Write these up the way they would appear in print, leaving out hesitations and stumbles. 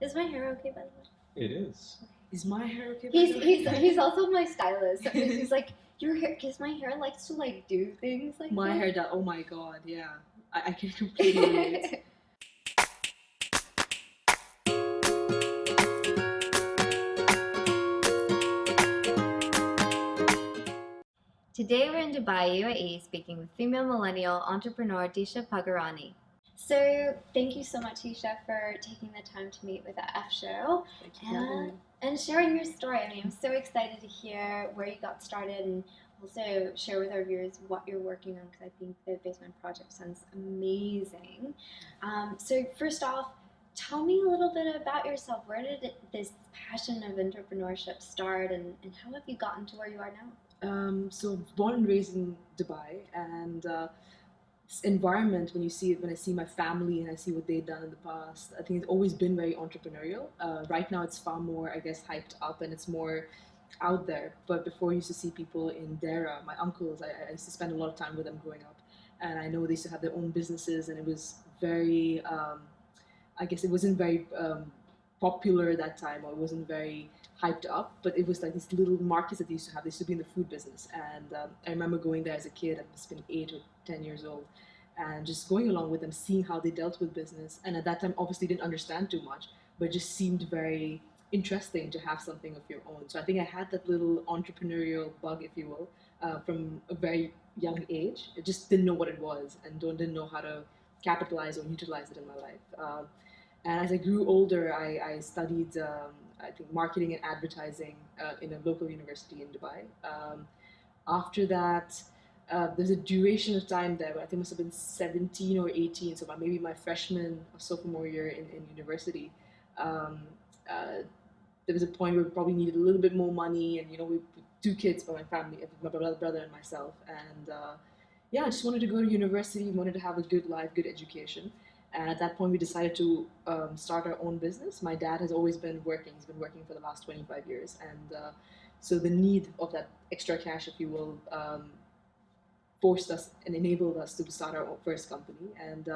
Is my hair okay, by the way? It is. Is my hair okay? He's also my stylist. So he's like, your hair, because my hair likes to like do things like My that. hair does. Oh my god, yeah. I can completely relate. Today we're in Dubai, UAE, speaking with female millennial entrepreneur Disha Pagarani. So thank you so much, Disha, for taking the time to meet with the F Show and sharing your story. I mean, I'm so excited to hear where you got started and also share with our viewers what you're working on, because I think the Basement Project sounds amazing. So first off, tell me a little bit about yourself. Where did this passion of entrepreneurship start, and how have you gotten to where you are now? So born and raised in Dubai, and this environment, when I see my family and I see what they've done in the past, I think it's always been very entrepreneurial. Right now, it's far more, I guess, hyped up and it's more out there. But before, I used to see people in Dera, my uncles. I used to spend a lot of time with them growing up, and I know they used to have their own businesses, and it was very. I guess it wasn't very popular at that time, or it wasn't very hyped up, but it was like these little markets that they used to have. They used to be in the food business, and I remember going there as a kid. I must have been 8 or 10 years old, and just going along with them, seeing how they dealt with business. And at that time, obviously, didn't understand too much, but it just seemed very interesting to have something of your own. So I think I had that little entrepreneurial bug, if you will, from a very young age. I just didn't know what it was and didn't know how to capitalize or utilize it in my life. And as I grew older, I studied, I think, marketing and advertising in a local university in Dubai. After that, there's a duration of time there, but I think it must have been 17 or 18, so maybe my freshman or sophomore year in university. Um, there was a point where we probably needed a little bit more money, and we two kids for my family, my brother and myself, and yeah, I just wanted to go to university, wanted to have a good life, good education. And at that point, we decided to start our own business. My dad has always been working; he's been working for the last 25 years, and so the need of that extra cash, if you will, forced us and enabled us to start our first company. And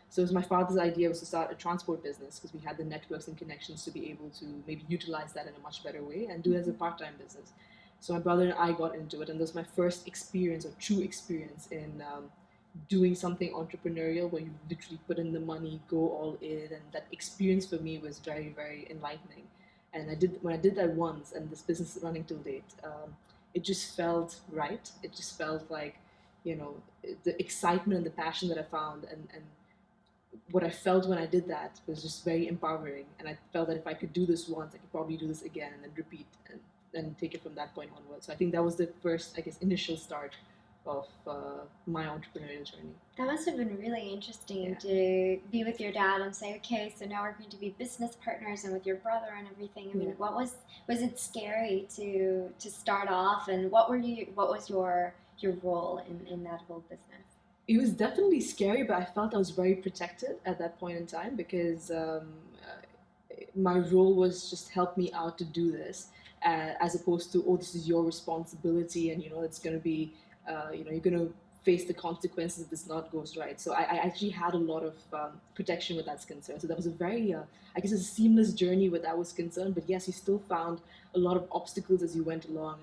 so it was my father's idea was to start a transport business because we had the networks and connections to be able to maybe utilize that in a much better way and do it as a part-time business. So my brother and I got into it, and that was my first experience or true experience in doing something entrepreneurial where you literally put in the money, go all in, and that experience for me was very, very enlightening. And when I did that once, and this business is running till date, it just felt right. It just felt like, you know, the excitement and the passion that I found, and what I felt when I did that was just very empowering. And I felt that if I could do this once, I could probably do this again and then repeat and take it from that point onwards. So I think that was the first, I guess, initial start of my entrepreneurial journey. That must have been really interesting to be with your dad and say, okay, so now we're going to be business partners, and with your brother and everything. I mean, what was it scary to start off, and what was your role in that whole business? It was definitely scary, but I felt I was very protected at that point in time because my role was just help me out to do this, as opposed to, oh, this is your responsibility, and it's going to be, you're going to face the consequences if this not goes right. So I actually had a lot of protection with that's concerned. So that was a very, I guess, a seamless journey where that was concerned. But yes, you still found a lot of obstacles as you went along,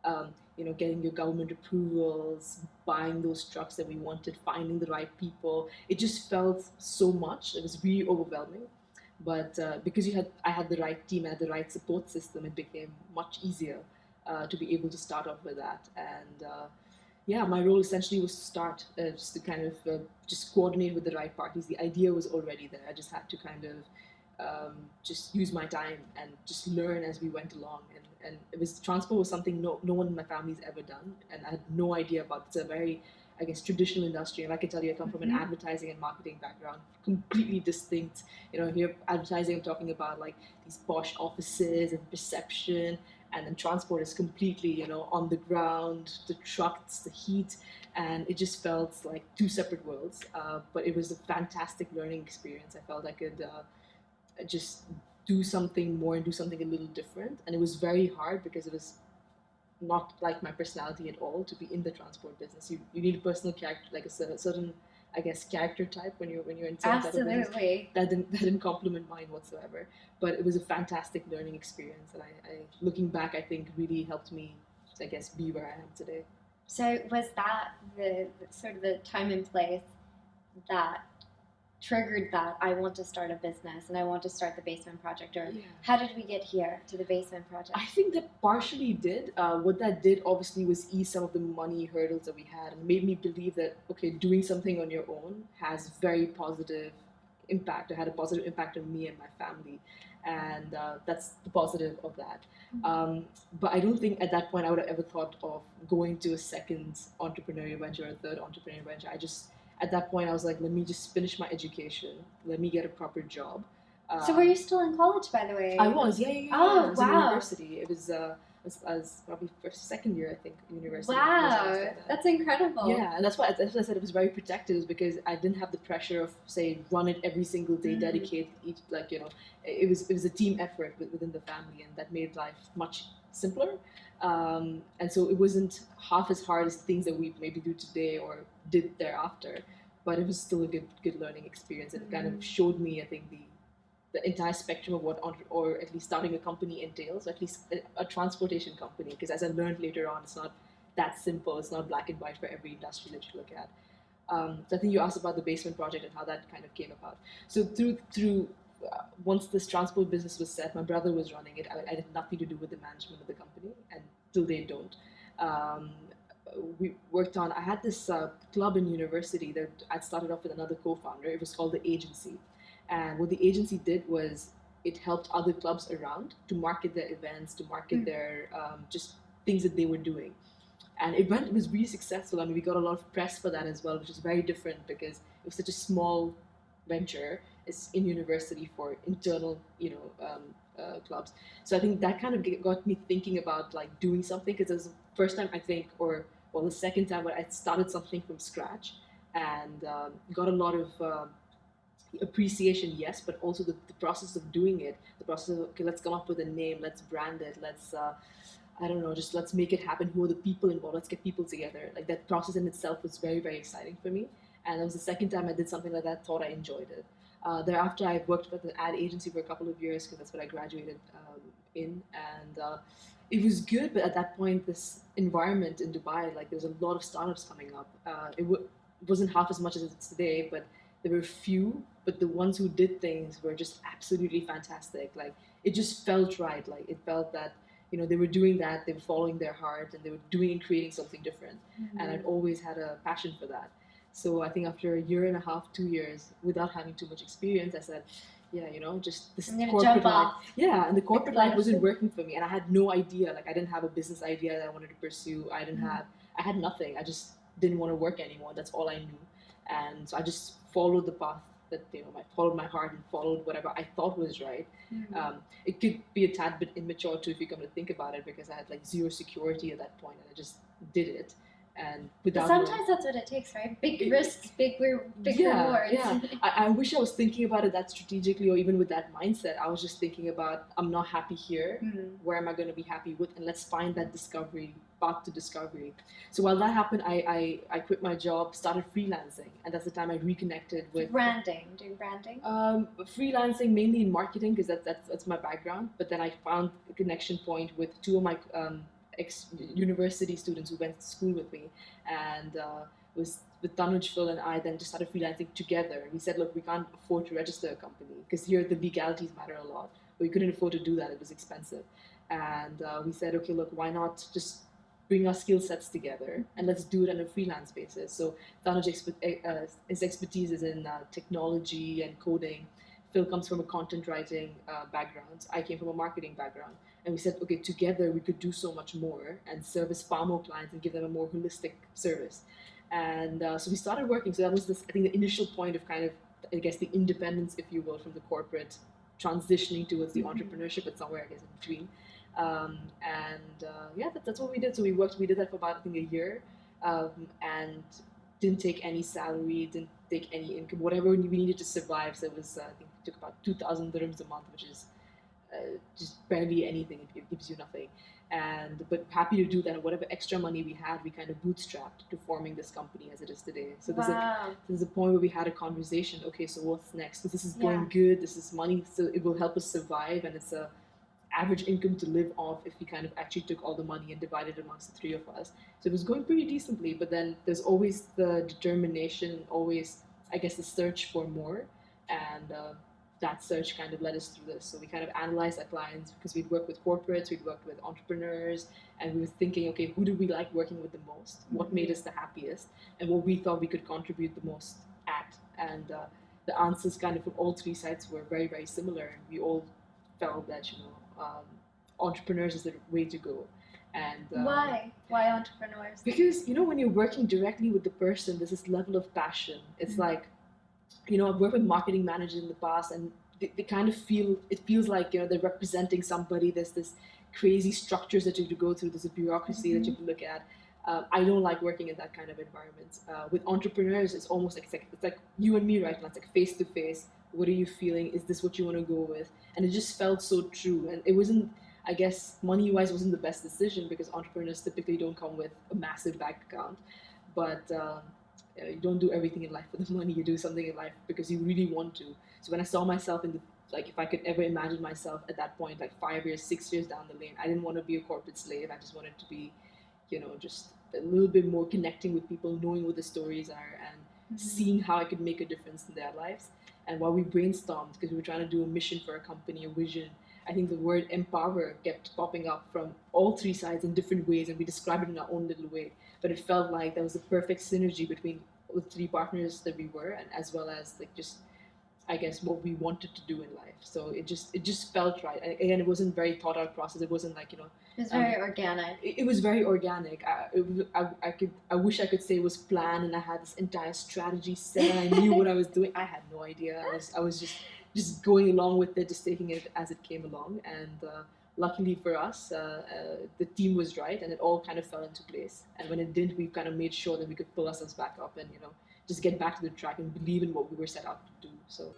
and getting your government approvals, buying those trucks that we wanted, finding the right people. It just felt so much. It was really overwhelming. But because I had the right team, I had the right support system, it became much easier to be able to start off with that. And yeah, my role essentially was to start, just to kind of just coordinate with the right parties. The idea was already there. I just had to kind of just use my time and just learn as we went along. And it was transport was something no one in my family's ever done, and I had no idea about. It's a very, I guess, traditional industry. And like I tell you, I come from an advertising and marketing background, completely distinct. Here advertising, I'm talking about like these posh offices and perception, and then transport is completely, on the ground, the trucks, the heat, and it just felt like two separate worlds. But it was a fantastic learning experience. I felt I could just do something more and do something a little different, and it was very hard because it was not like my personality at all to be in the transport business. You need a personal character, like a certain I guess, character type when you're in certain type of business. Absolutely. That didn't complement mine whatsoever. But it was a fantastic learning experience, and I looking back, I think really helped me, I guess, be where I am today. So was that the sort of the time and place that triggered that I want to start a business and I want to start the Basement Project? Or Yeah. how did we get here to the Basement Project? I think that partially did. What that did obviously was ease some of the money hurdles that we had and made me believe that, okay, doing something on your own has very positive impact. It had a positive impact on me and my family. And that's the positive of that. But I don't think at that point I would have ever thought of going to a second entrepreneurial venture or a third entrepreneurial venture. At that point, I was like, let me just finish my education, let me get a proper job. So were you still in college, by the way? I was, yeah. Oh, I was wow. in university. It was I was probably first, second year, I think, university. Wow, that's incredible. Yeah, and that's why I said it was very protected, is because I didn't have the pressure of, say, run it every single day, dedicate each, like, it was a team effort within the family, and that made life much simpler. And so it wasn't half as hard as things that we maybe do today or did thereafter, but it was still a good learning experience. It kind of showed me, I think, the entire spectrum of what or at least starting a company entails, or at least a transportation company, because as I learned later on, it's not that simple. It's not black and white for every industry that you look at. So I think you asked about the Basement Project and how that kind of came about. So through once this transport business was set, my brother was running it. I had nothing to do with the management of the company, and till they don't. Um, we worked on. I had this club in university that I'd started off with another co-founder. It was called the Agency, and what the agency did was it helped other clubs around to market their events, to market their just things that they were doing. And it was really successful. I mean, we got a lot of press for that as well, which is very different because it was such a small venture. It's in university for internal, clubs. So I think that kind of got me thinking about like doing something, because it was the first time I think, or well, the second time where I started something from scratch, and got a lot of appreciation, yes, but also the process of doing it, the process of, okay, let's come up with a name, let's brand it, let's I don't know, just let's make it happen. Who are the people involved? Let's get people together. Like, that process in itself was very, very exciting for me. And it was the second time I did something like that. Thought I enjoyed it. Thereafter, I worked with an ad agency for a couple of years because that's what I graduated in, and it was good. But at that point, this environment in Dubai, like, there's a lot of startups coming up. Wasn't half as much as it's today, but there were few. But the ones who did things were just absolutely fantastic. Like, it just felt right. Like, it felt that they were doing that, they were following their heart, and they were doing and creating something different. And I'd always had a passion for that. So I think after a year and a half, 2 years, without having too much experience, I said, yeah, just this corporate life. Yeah, and the corporate life wasn't working for me, and I had no idea. Like, I didn't have a business idea that I wanted to pursue. I had nothing. I just didn't want to work anymore. That's all I knew. And so I just followed the path that I followed my heart and followed whatever I thought was right. It could be a tad bit immature too if you come to think about it, because I had like zero security at that point, and I just did it. And without sometimes that's what it takes, right? Big risks, big rewards. Yeah. I wish I was thinking about it that strategically, or even with that mindset. I was just thinking about, I'm not happy here. Where am I going to be happy with? And let's find that path to discovery. So while that happened, I quit my job, started freelancing, and that's the time I reconnected with doing branding. Freelancing mainly in marketing, because that's my background. But then I found a connection point with two of my ex-university students who went to school with me, and was with Tanuj, Phil, and I then just started freelancing together. We said, look, we can't afford to register a company because here the legalities matter a lot, but we couldn't afford to do that. It was expensive. And we said, okay, look, why not just bring our skill sets together and let's do it on a freelance basis. So Tanuj's his expertise is in technology and coding. Phil comes from a content writing background. I came from a marketing background. And we said, okay, together we could do so much more and service far more clients and give them a more holistic service. And so we started working. So that was I think, the initial point of kind of, I guess, the independence, if you will, from the corporate, transitioning towards the entrepreneurship. It's somewhere, I guess, in between. That's what we did. So we did that for about, I think, a year, and didn't take any salary, didn't take any income, whatever we needed to survive. So it was, I think, it took about 2,000 dirhams a month, which is just barely anything. It gives you nothing. And but happy to do that. Whatever extra money we had, we kind of bootstrapped to forming this company as it is today. So Wow. there's a point where we had a conversation. Okay, so what's next? Because this is Yeah. going good. This is money, so it will help us survive, and it's a average income to live off if we kind of actually took all the money and divided it amongst the three of us. So it was going pretty decently, but then there's always the determination, always, I guess, the search for more. And that search kind of led us through this. So we kind of analyzed our clients because we'd worked with corporates, we'd worked with entrepreneurs, and we were thinking, okay, who do we like working with the most? What made us the happiest? And what we thought we could contribute the most at. And the answers kind of from all three sides were very, very similar. And we all felt that, entrepreneurs is the way to go. And Why entrepreneurs? because when you're working directly with the person, there's this level of passion. It's like, I've worked with marketing managers in the past, and they kind of feels like they're representing somebody. There's this crazy structures that you have to go through. There's a bureaucracy that you have to look at. I don't like working in that kind of environment. With entrepreneurs, it's almost like it's like you and me right now. It's like face to face. What are you feeling? Is this what you want to go with? And it just felt so true. And it wasn't, I guess, money wise, wasn't the best decision because entrepreneurs typically don't come with a massive bank account. But you don't do everything in life for the money. You do something in life because you really want to. So when I saw myself in the like, if I could ever imagine myself at that point, like 5 years, 6 years down the lane, I didn't want to be a corporate slave. I just wanted to be, just a little bit more connecting with people, knowing what the stories are, and seeing how I could make a difference in their lives. And while we brainstormed, because we were trying to do a mission for a company, a vision, I think the word empower kept popping up from all three sides in different ways, and we described it in our own little way. But it felt like there was a perfect synergy between the three partners that we were, and as well as like just, I guess, what we wanted to do in life. So it just felt right. And again, it wasn't very thought out process. It wasn't like It was very organic. It was very organic. I wish I could say it was planned and I had this entire strategy set and I knew what I was doing. I had no idea. I was just going along with it, just taking it as it came along. And luckily for us, the team was right and it all kind of fell into place. And when it didn't, we kind of made sure that we could pull ourselves back up and just get back to the track and believe in what we were set out to do. So.